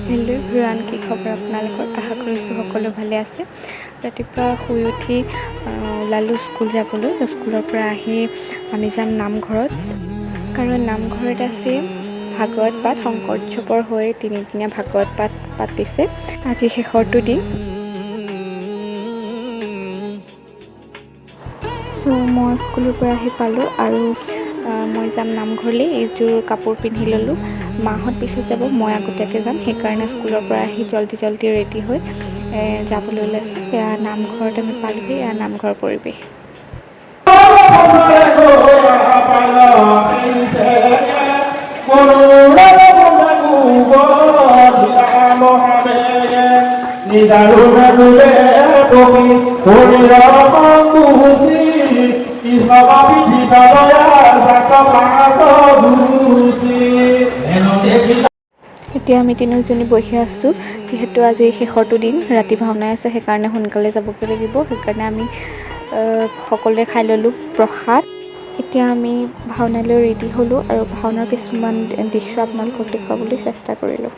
Hello' everyone, কি খবৰ আপোনালোকৰ? আশা কৰিছোঁ সকলো ভালে আছে। ৰাতিপুৱা শুই উঠি ওলালোঁ স্কুল যাবলৈ। স্কুলৰ পৰা আহি আমি যাম নামঘৰত, কাৰণ নামঘৰত আছে ভাগৱত পাঠ। শংকৰ উৎসৱৰ হৈ তিনিদিনীয়া ভাগৱত পাঠ পাতিছে। আজি শেষৰটো দিন। মই স্কুলৰ পৰা আহি পালোঁ আৰু মই যাম নামঘৰলৈ। এইযোৰ কাপোৰ পিন্ধি ল'লোঁ। মাহঁত পিছত যাব, মই আগতীয়াকৈ যাম। সেইকাৰণে স্কুলৰ পৰা আহি জল্দি ৰেডি হৈ যাবলৈ ওলাইছোঁ। এয়া নামঘৰত আমি পালোহি। এয়া নামঘৰৰ পৰিৱেশ। এতিয়া আমি তিনিওজনী বহি আছোঁ। যিহেতু আজি শেষৰটো দিন, ৰাতি ভাওনা আছে, সেইকাৰণে সোনকালে যাবগৈ লাগিব। সেইকাৰণে আমি সকলোৱে খাই ল'লোঁ প্ৰসাদ। এতিয়া আমি ভাওনালৈ ৰেডি হ'লোঁ আৰু ভাওনাৰ কিছুমান দৃশ্য আপোনালোকক দেখুৱাবলৈ চেষ্টা কৰিলোঁ।